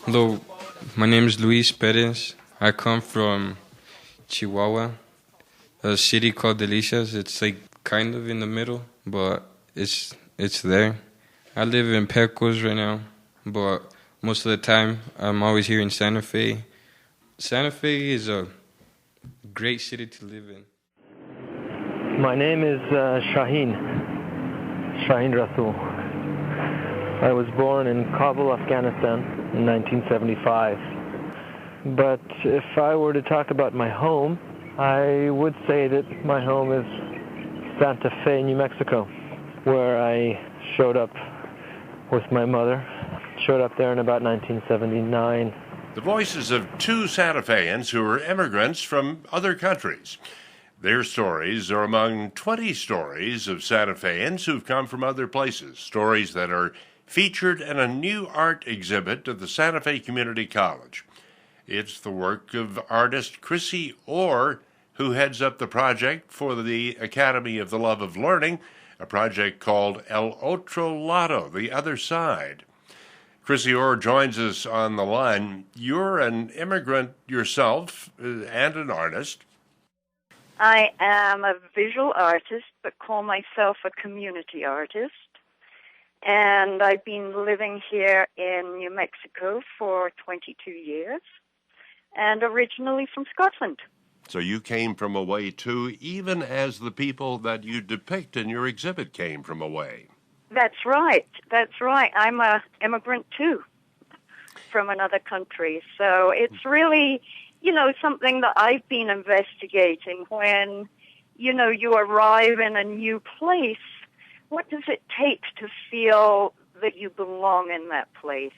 Hello, my name is Luis Perez. I come from Chihuahua, a city called Delicias. It's like kind of in the middle, but it's there. I live in Pecos right now, but most of the time I'm always here in Santa Fe. Santa Fe is a great city to live in. My name is Shaheen Rasul. I was born in Kabul, Afghanistan in 1975. But if I were to talk about my home, I would say that my home is Santa Fe, New Mexico, where I showed up with my mother. Showed up there in about 1979. The voices of two Santa Feans who are immigrants from other countries. Their stories are among 20 stories of Santa Feans who've come from other places, stories that are featured in a new art exhibit at the Santa Fe Community College. It's the work of artist Chrissy Orr, who heads up the project for the Academy of the Love of Learning, a project called Otro, the other side. Chrissy Orr joins us on the line. You're an immigrant yourself and an artist. I am a visual artist, but call myself a community artist. And I've been living here in New Mexico for 22 years, and originally from Scotland. So you came from away too, even as the people that you depict in your exhibit came from away. That's right. That's right. I'm an immigrant too, from another country. So it's really, something that I've been investigating when, you arrive in a new place. What does it take to feel that you belong in that place,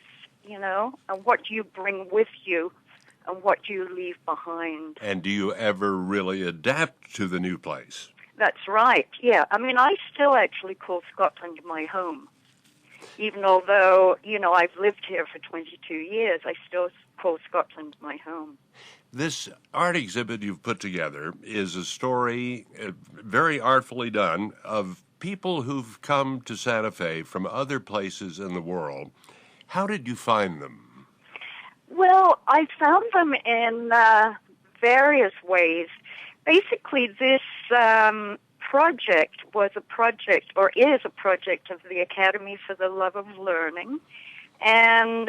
And what do you bring with you and what do you leave behind? And do you ever really adapt to the new place? That's right, yeah. I mean, I still actually call Scotland my home. Even although, I've lived here for 22 years, I still call Scotland my home. This art exhibit you've put together is a story, very artfully done, of people who've come to Santa Fe from other places in the world. How did you find them? Well, I found them in various ways. Basically, this project was a project, or is a project, of the Academy for the Love of Learning, and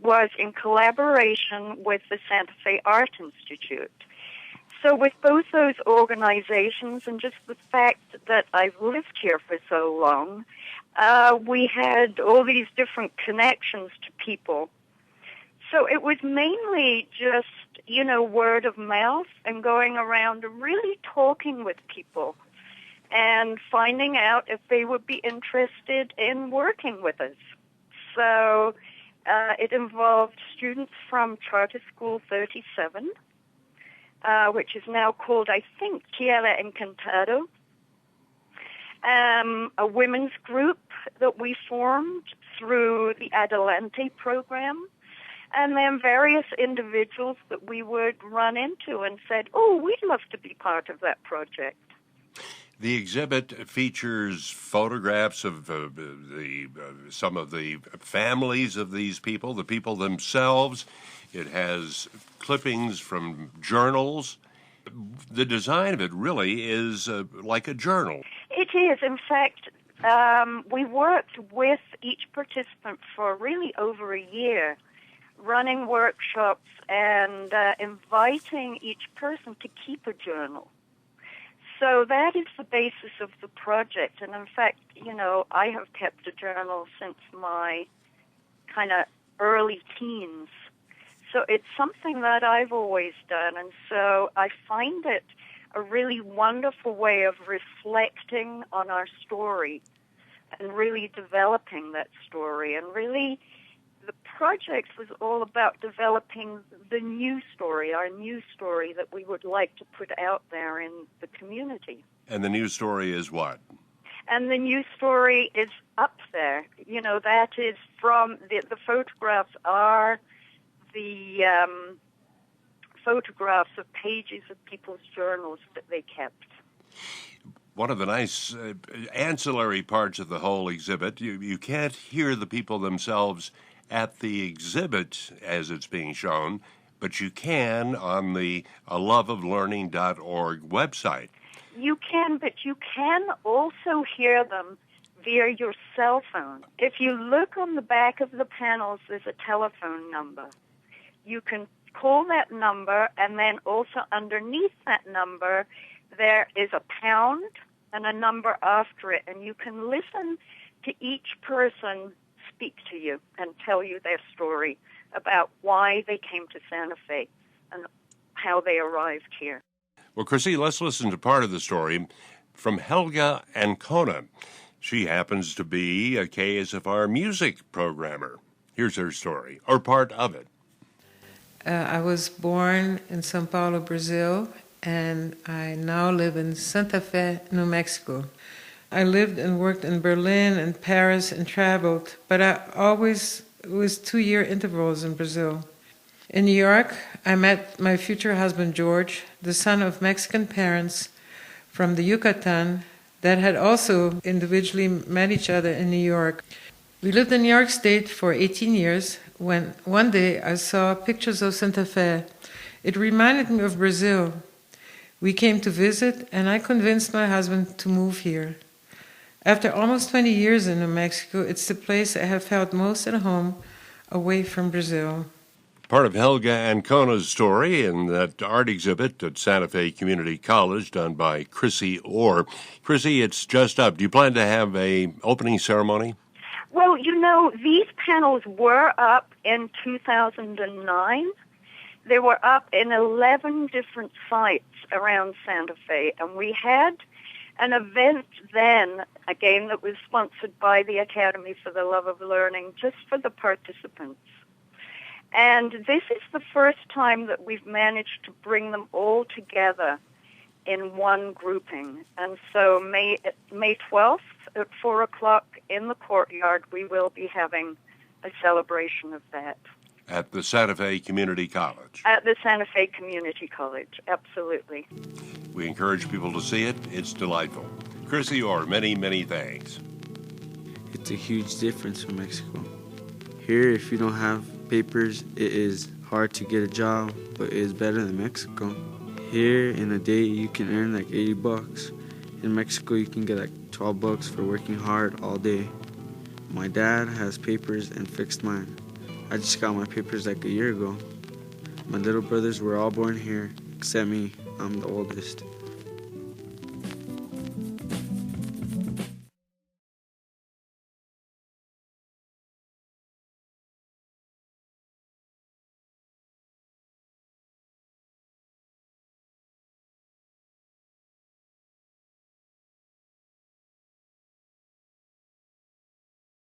was in collaboration with the Santa Fe Art Institute. So with both those organizations and just the fact that I've lived here for so long, we had all these different connections to people. So it was mainly just, word of mouth and going around and really talking with people and finding out if they would be interested in working with us. So it involved students from Charter School 37, which is now called, I think, Tierra Encantado, a women's group that we formed through the Adelante program, and then various individuals that we would run into and said, oh, we'd love to be part of that project. The exhibit features photographs of some of the families of these people, the people themselves. It has clippings from journals. The design of it really is like a journal. It is. In fact, we worked with each participant for really over a year, running workshops and inviting each person to keep a journal. So that is the basis of the project. And in fact, I have kept a journal since my kind of early teens. So it's something that I've always done. And so I find it a really wonderful way of reflecting on our story and really developing that story. And really, the project was all about developing the new story, our new story that we would like to put out there in the community. And the new story is what? And the new story is up there. That is from the photographs are the photographs of pages of people's journals that they kept. One of the nice ancillary parts of the whole exhibit, you can't hear the people themselves at the exhibit as it's being shown, but you can on the aloveoflearning.org website. You can, but you can also hear them via your cell phone. If you look on the back of the panels, there's a telephone number. You can call that number, and then also underneath that number, there is a pound and a number after it, and you can listen to each person speak to you and tell you their story about why they came to Santa Fe and how they arrived here. Well, Chrissy, let's listen to part of the story from Helga Ancona. She happens to be a KSFR music programmer. Here's her story, or part of it. I was born in São Paulo, Brazil, and I now live in Santa Fe, New Mexico. I lived and worked in Berlin and Paris and traveled, but it was 2-year intervals in Brazil. In New York, I met my future husband, George, the son of Mexican parents from the Yucatan that had also individually met each other in New York. We lived in New York State for 18 years when one day I saw pictures of Santa Fe. It reminded me of Brazil. We came to visit, and I convinced my husband to move here. After almost 20 years in New Mexico, it's the place I have felt most at home away from Brazil. Part of Helga Ancona's story in that art exhibit at Santa Fe Community College done by Chrissy Orr. Chrissy, it's just up. Do you plan to have a opening ceremony? Well, these panels were up in 2009. They were up in 11 different sites around Santa Fe, and we had an event then, again, that was sponsored by the Academy for the Love of Learning, just for the participants. And this is the first time that we've managed to bring them all together in one grouping. And so May 12th at 4 o'clock in the courtyard, we will be having a celebration of that. At the Santa Fe Community College. At the Santa Fe Community College, absolutely. We encourage people to see it. It's delightful. Chrissy Orr, many, many thanks. It's a huge difference from Mexico. Here, if you don't have papers, it is hard to get a job, but it is better than Mexico. Here, in a day, you can earn like $80. In Mexico, you can get like $12 for working hard all day. My dad has papers and fixed mine. I just got my papers like a year ago. My little brothers were all born here, except me. I'm the oldest.